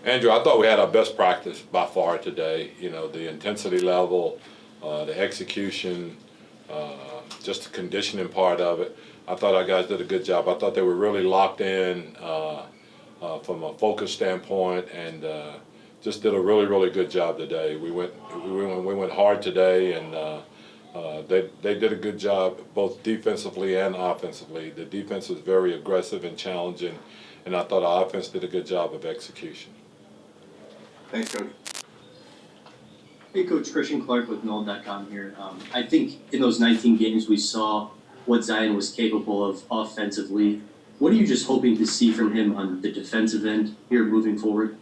Andrew, I thought we had our best practice by far today. You know, the intensity level, the execution, just the conditioning part of it. I thought our guys did a good job. I thought they were really locked in from a focus standpoint, and just did a really, really good job today. We went hard today, and they did a good job both defensively and offensively. The defense was very aggressive and challenging, and I thought our offense did a good job of execution. Thanks, Coach. Hey, Coach, Christian Clark with Nolan.com here. I think in those 19 games we saw what Zion was capable of offensively. What are you just hoping to see from him on the defensive end here moving forward?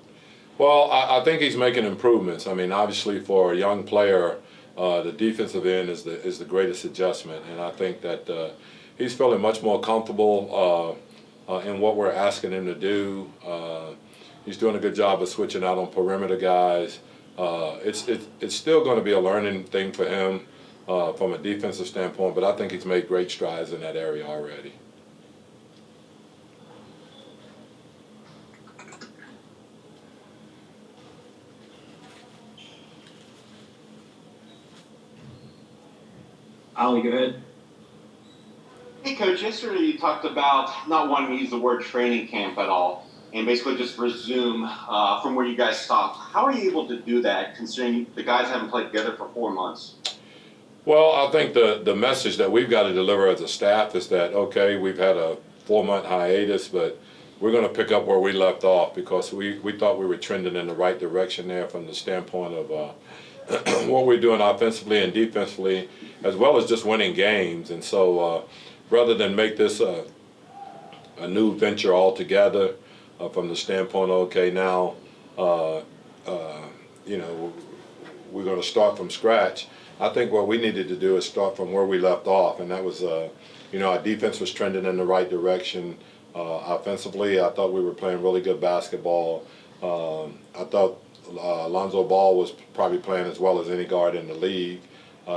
Well, I think he's making improvements. I mean, obviously for a young player, the defensive end is the greatest adjustment, and I think that he's feeling much more comfortable in what we're asking him to do. He's doing a good job of switching out on perimeter guys. It's still going to be a learning thing for him from a defensive standpoint, but I think he's made great strides in that area already. Ali, go ahead. Hey, Coach, yesterday you talked about not wanting to use the word training camp at all and basically just resume from where you guys stopped. How are you able to do that considering the guys haven't played together for 4 months? Well, I think the message that we've got to deliver as a staff is that, okay, we've had a 4-month hiatus, but we're going to pick up where we left off because we thought we were trending in the right direction there from the standpoint of what we're doing offensively and defensively, as well as just winning games. And so rather than make this a new venture altogether from the standpoint, okay, now, you know, we're going to start from scratch, I think what we needed to do is start from where we left off, and that was, you know, our defense was trending in the right direction. Offensively, I thought we were playing really good basketball. I thought Lonzo Ball was probably playing as well as any guard in the league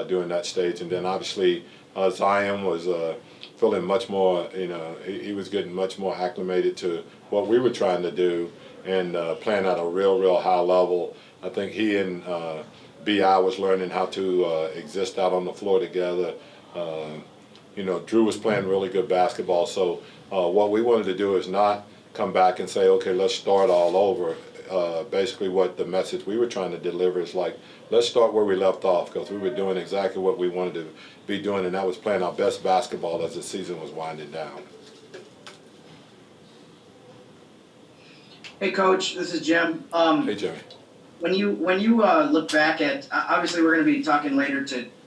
during that stage, and then obviously Zion was feeling much more, you know, he was getting much more acclimated to what we were trying to do and playing at a real high level. I think he and B.I. was learning how to exist out on the floor together. You know, Drew was playing really good basketball, so what we wanted to do is not come back and say, okay, let's start all over. Basically what the message we were trying to deliver is like, let's start where we left off, because we were doing exactly what we wanted to be doing, and that was playing our best basketball as the season was winding down. Hey, Coach, this is Jim. Hey, Jimmy. When you look back at, obviously we're going to be talking later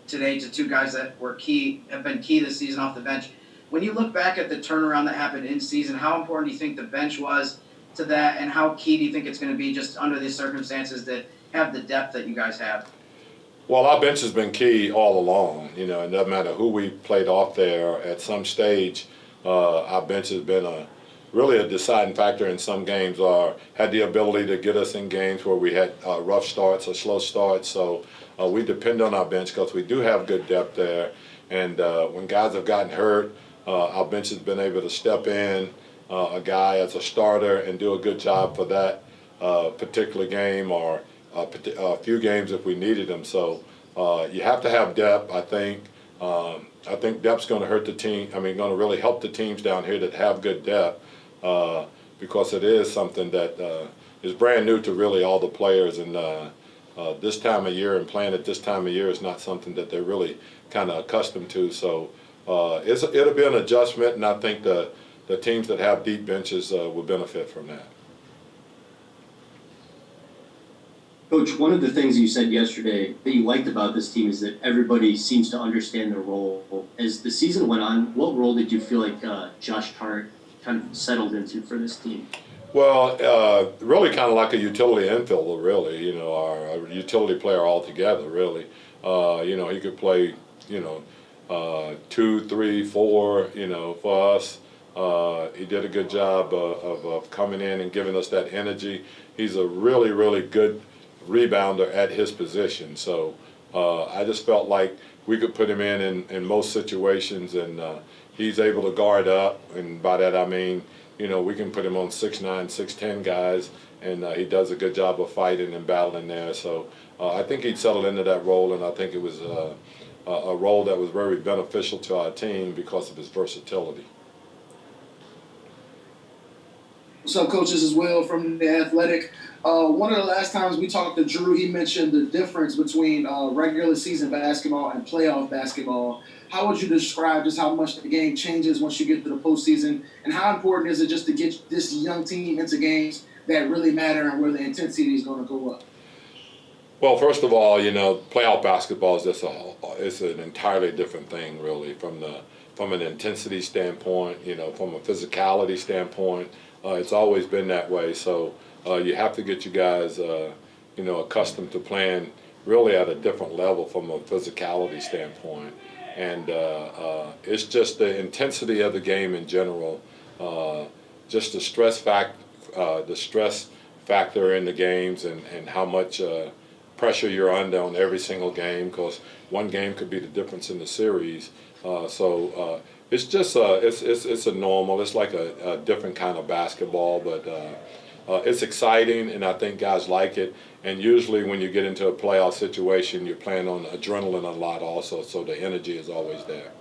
today to two guys that have been key this season off the bench. When you look back at the turnaround that happened in season, how important do you think the bench was to that, and how key do you think it's going to be just under these circumstances that have the depth that you guys have? Well, our bench has been key all along. You know, it doesn't matter who we played off there. At some stage, our bench has been really a deciding factor in some games, or had the ability to get us in games where we had rough starts or slow starts. So we depend on our bench because we do have good depth there. And when guys have gotten hurt, our bench has been able to step in a guy as a starter and do a good job for that particular game or a few games if we needed them. So you have to have depth, I think. I think depth's going to hurt the team. I mean, going to really help the teams down here that have good depth because it is something that is brand new to really all the players. And this time of year and playing at this time of year is not something that they're really kind of accustomed to. So it'll be an adjustment, and I think the teams that have deep benches will benefit from that. Coach, one of the things you said yesterday that you liked about this team is that everybody seems to understand their role. As the season went on, what role did you feel like Josh Hart kind of settled into for this team? Well, really kind of like a utility infielder, really, you know, our utility player altogether, really. You know, he could play, you know, 2, 3, 4, you know, for us. He did a good job of coming in and giving us that energy. He's a really good rebounder at his position. So I just felt like we could put him in most situations, and he's able to guard up, and by that I mean we can put him on 6'9", 6'10" guys, and he does a good job of fighting and battling there. So I think he'd settled into that role, and I think it was a role that was very beneficial to our team because of his versatility. What's up, Coach? This is Will from The Athletic. One of the last times we talked to Drew, he mentioned the difference between regular season basketball and playoff basketball. How would you describe just how much the game changes once you get to the postseason, and how important is it just to get this young team into games that really matter and where the intensity is going to go up? Well, first of all, playoff basketball is just it's an entirely different thing, really, from an intensity standpoint, from a physicality standpoint. It's always been that way. So you have to get you guys, accustomed to playing really at a different level from a physicality standpoint. And it's just the intensity of the game in general, just the stress factor in the games, and how much pressure you're under on every single game, because one game could be the difference in the series. So it's just it's a normal. It's like a different kind of basketball, but it's exciting, and I think guys like it. And usually when you get into a playoff situation, you're playing on adrenaline a lot also, so the energy is always there.